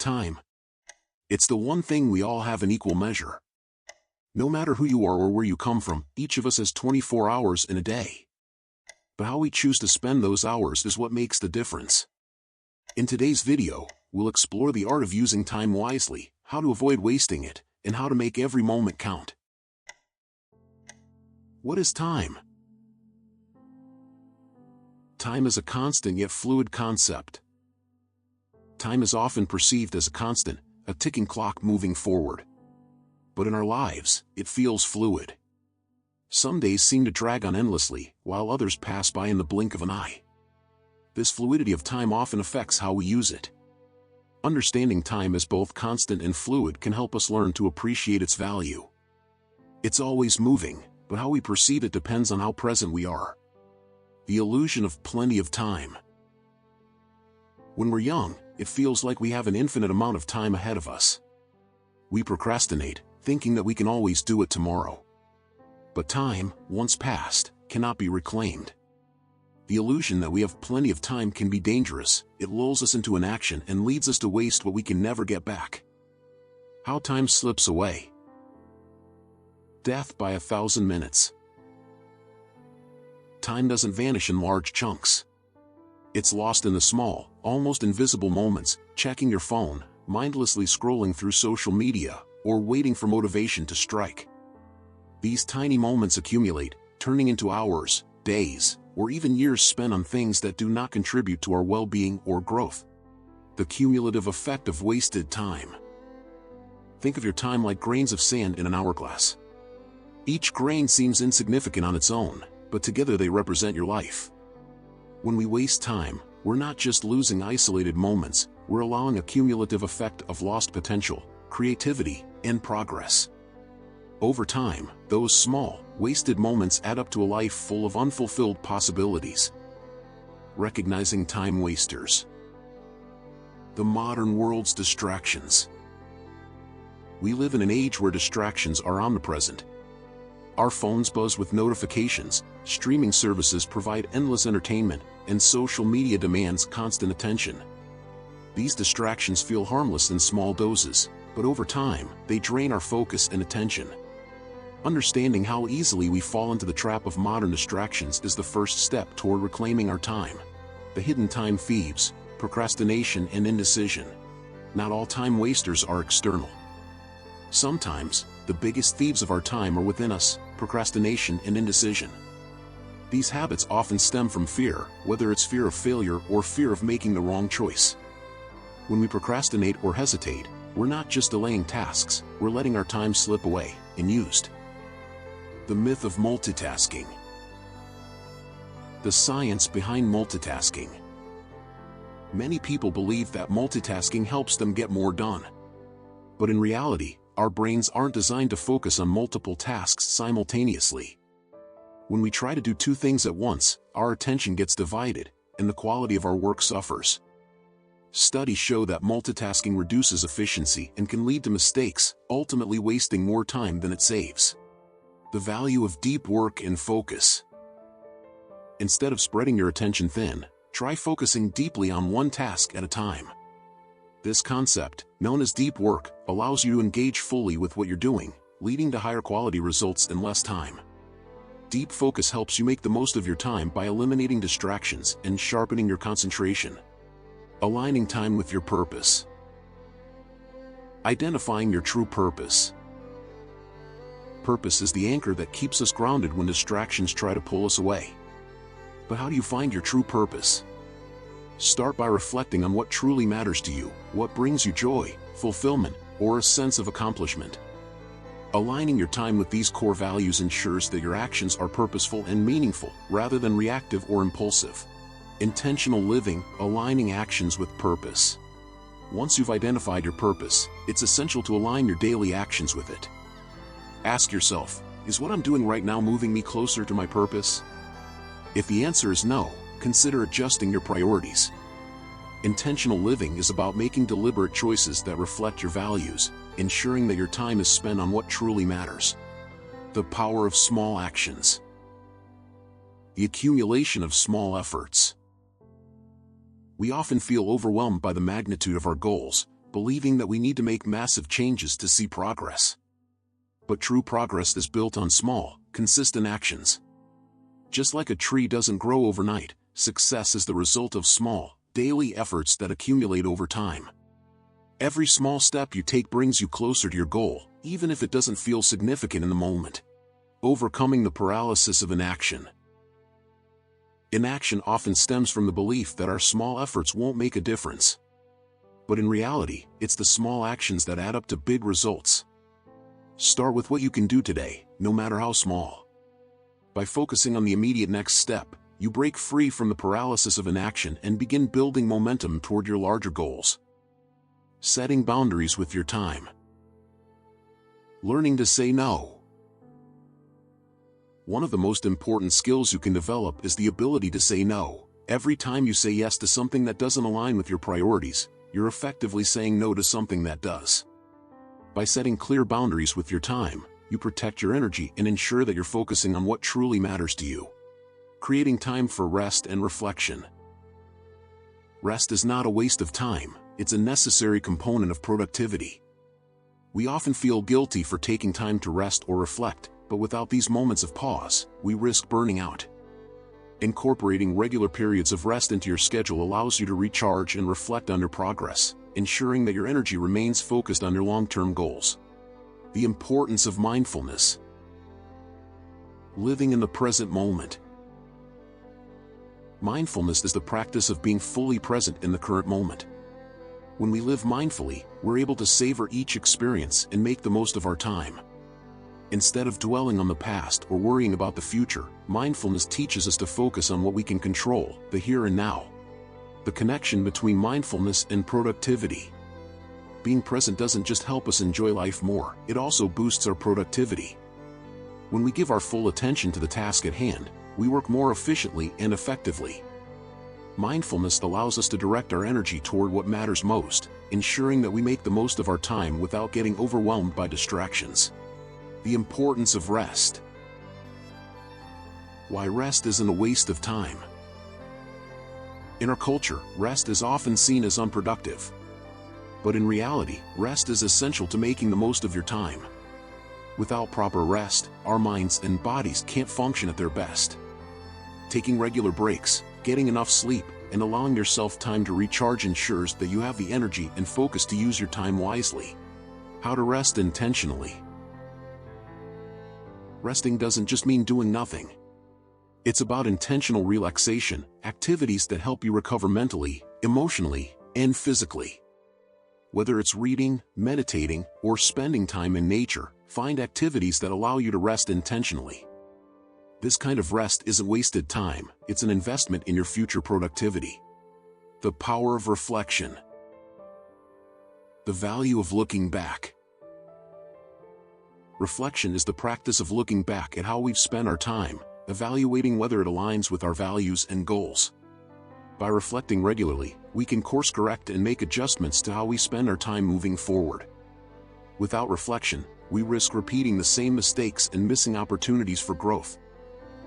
Time. It's the one thing we all have in equal measure. No matter who you are or where you come from, each of us has 24 hours in a day. But how we choose to spend those hours is what makes the difference. In today's video, we'll explore the art of using time wisely, how to avoid wasting it, and how to make every moment count. What is time? Time is a constant yet fluid concept. Time is often perceived as a constant, a ticking clock moving forward. But in our lives, it feels fluid. Some days seem to drag on endlessly, while others pass by in the blink of an eye. This fluidity of time often affects how we use it. Understanding time as both constant and fluid can help us learn to appreciate its value. It's always moving, but how we perceive it depends on how present we are. The illusion of plenty of time. When we're young, it feels like we have an infinite amount of time ahead of us. We procrastinate, thinking that we can always do it tomorrow. But time, once passed, cannot be reclaimed. The illusion that we have plenty of time can be dangerous. It lulls us into inaction and leads us to waste what we can never get back. How time slips away. Death by 1,000 minutes. Time doesn't vanish in large chunks. It's lost in the small, almost invisible moments, checking your phone, mindlessly scrolling through social media, or waiting for motivation to strike. These tiny moments accumulate, turning into hours, days, or even years spent on things that do not contribute to our well-being or growth. The cumulative effect of wasted time. Think of your time like grains of sand in an hourglass. Each grain seems insignificant on its own, but together they represent your life. When we waste time, we're not just losing isolated moments, we're allowing a cumulative effect of lost potential, creativity, and progress. Over time, those small, wasted moments add up to a life full of unfulfilled possibilities. Recognizing time wasters. The modern world's distractions. We live in an age where distractions are omnipresent. Our phones buzz with notifications, streaming services provide endless entertainment, and social media demands constant attention. These distractions feel harmless in small doses, but over time, they drain our focus and attention. Understanding how easily we fall into the trap of modern distractions is the first step toward reclaiming our time. The hidden time thieves, procrastination and indecision. Not all time wasters are external. Sometimes, the biggest thieves of our time are within us, procrastination and indecision. These habits often stem from fear, whether it's fear of failure or fear of making the wrong choice. When we procrastinate or hesitate, we're not just delaying tasks, we're letting our time slip away, unused. The myth of multitasking. The science behind multitasking. Many people believe that multitasking helps them get more done. But in reality, our brains aren't designed to focus on multiple tasks simultaneously. When we try to do two things at once, our attention gets divided, and the quality of our work suffers. Studies show that multitasking reduces efficiency and can lead to mistakes, ultimately wasting more time than it saves. The value of deep work and focus. Instead of spreading your attention thin, try focusing deeply on one task at a time. This concept, known as deep work, allows you to engage fully with what you're doing, leading to higher quality results in less time. Deep focus helps you make the most of your time by eliminating distractions and sharpening your concentration. Aligning time with your purpose. Identifying your true purpose. Purpose is the anchor that keeps us grounded when distractions try to pull us away. But how do you find your true purpose? Start by reflecting on what truly matters to you, what brings you joy, fulfillment, or a sense of accomplishment. Aligning your time with these core values ensures that your actions are purposeful and meaningful, rather than reactive or impulsive. Intentional living, aligning actions with purpose. Once you've identified your purpose, it's essential to align your daily actions with it. Ask yourself, is what I'm doing right now moving me closer to my purpose? If the answer is no, consider adjusting your priorities. Intentional living is about making deliberate choices that reflect your values, ensuring that your time is spent on what truly matters. The power of small actions. The accumulation of small efforts. We often feel overwhelmed by the magnitude of our goals, believing that we need to make massive changes to see progress. But true progress is built on small, consistent actions. Just like a tree doesn't grow overnight, success is the result of small, daily efforts that accumulate over time. Every small step you take brings you closer to your goal, even if it doesn't feel significant in the moment. Overcoming the paralysis of inaction. Inaction often stems from the belief that our small efforts won't make a difference. But in reality, it's the small actions that add up to big results. Start with what you can do today, no matter how small. By focusing on the immediate next step, you break free from the paralysis of inaction and begin building momentum toward your larger goals. Setting boundaries with your time. Learning to say no. One of the most important skills you can develop is the ability to say no. Every time you say yes to something that doesn't align with your priorities, you're effectively saying no to something that does. By setting clear boundaries with your time, you protect your energy and ensure that you're focusing on what truly matters to you. Creating time for rest and reflection. Rest is not a waste of time, it's a necessary component of productivity. We often feel guilty for taking time to rest or reflect, but without these moments of pause, we risk burning out. Incorporating regular periods of rest into your schedule allows you to recharge and reflect on your progress, ensuring that your energy remains focused on your long-term goals. The importance of mindfulness. Living in the present moment. Mindfulness is the practice of being fully present in the current moment. When we live mindfully, we're able to savor each experience and make the most of our time. Instead of dwelling on the past or worrying about the future, mindfulness teaches us to focus on what we can control, the here and now. The connection between mindfulness and productivity. Being present doesn't just help us enjoy life more, it also boosts our productivity. When we give our full attention to the task at hand, we work more efficiently and effectively. Mindfulness allows us to direct our energy toward what matters most, ensuring that we make the most of our time without getting overwhelmed by distractions. The importance of rest. Why rest isn't a waste of time. In our culture, rest is often seen as unproductive. But in reality, rest is essential to making the most of your time. Without proper rest, our minds and bodies can't function at their best. Taking regular breaks, getting enough sleep, and allowing yourself time to recharge ensures that you have the energy and focus to use your time wisely. How to rest intentionally. Resting doesn't just mean doing nothing. It's about intentional relaxation, activities that help you recover mentally, emotionally, and physically. Whether it's reading, meditating, or spending time in nature, find activities that allow you to rest intentionally. This kind of rest isn't wasted time, it's an investment in your future productivity. The power of reflection. The value of looking back. Reflection is the practice of looking back at how we've spent our time, evaluating whether it aligns with our values and goals. By reflecting regularly, we can course-correct and make adjustments to how we spend our time moving forward. Without reflection, we risk repeating the same mistakes and missing opportunities for growth.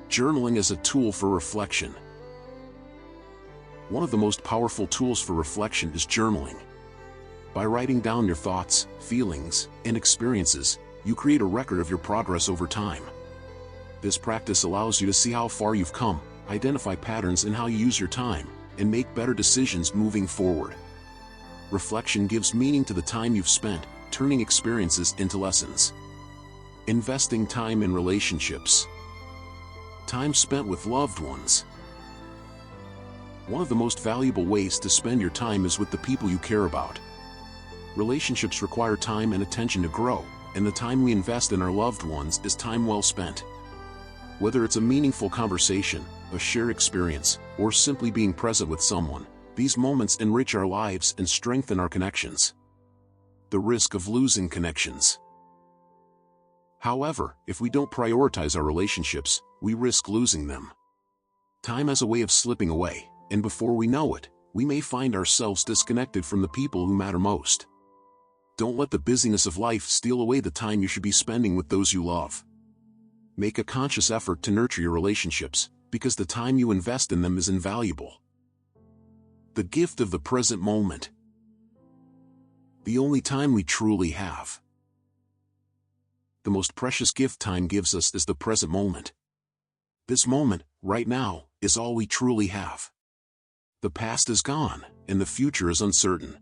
Journaling is a tool for reflection. One of the most powerful tools for reflection is journaling. By writing down your thoughts, feelings, and experiences, you create a record of your progress over time. This practice allows you to see how far you've come, identify patterns in how you use your time, and make better decisions moving forward. Reflection gives meaning to the time you've spent, turning experiences into lessons. Investing time in relationships. Time spent with loved ones. One of the most valuable ways to spend your time is with the people you care about. Relationships require time and attention to grow, and the time we invest in our loved ones is time well spent. Whether it's a meaningful conversation, a shared experience, or simply being present with someone, these moments enrich our lives and strengthen our connections. The risk of losing connections. However, if we don't prioritize our relationships, we risk losing them. Time has a way of slipping away, and before we know it, we may find ourselves disconnected from the people who matter most. Don't let the busyness of life steal away the time you should be spending with those you love. Make a conscious effort to nurture your relationships, because the time you invest in them is invaluable. The gift of the present moment. the only time we truly have. The most precious gift time gives us is the present moment. This moment, right now, is all we truly have. The past is gone, and the future is uncertain.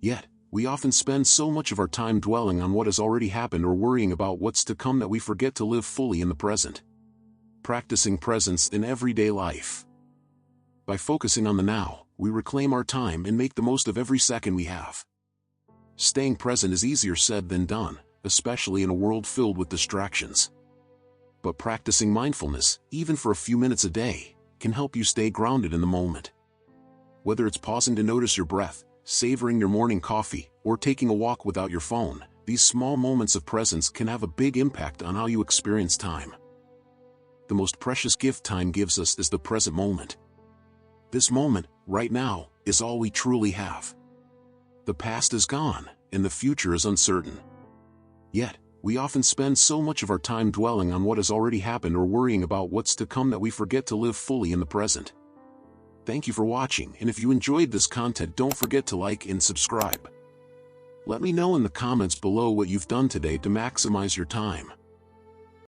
Yet, we often spend so much of our time dwelling on what has already happened or worrying about what's to come that we forget to live fully in the present. Practicing presence in everyday life. By focusing on the now, we reclaim our time and make the most of every second we have. Staying present is easier said than done, especially in a world filled with distractions. But practicing mindfulness, even for a few minutes a day, can help you stay grounded in the moment. Whether it's pausing to notice your breath, savoring your morning coffee, or taking a walk without your phone, these small moments of presence can have a big impact on how you experience time. The most precious gift time gives us is the present moment. This moment, right now, is all we truly have. The past is gone, and the future is uncertain. Yet, we often spend so much of our time dwelling on what has already happened or worrying about what's to come that we forget to live fully in the present. Thank you for watching, and if you enjoyed this content, don't forget to like and subscribe. Let me know in the comments below what you've done today to maximize your time.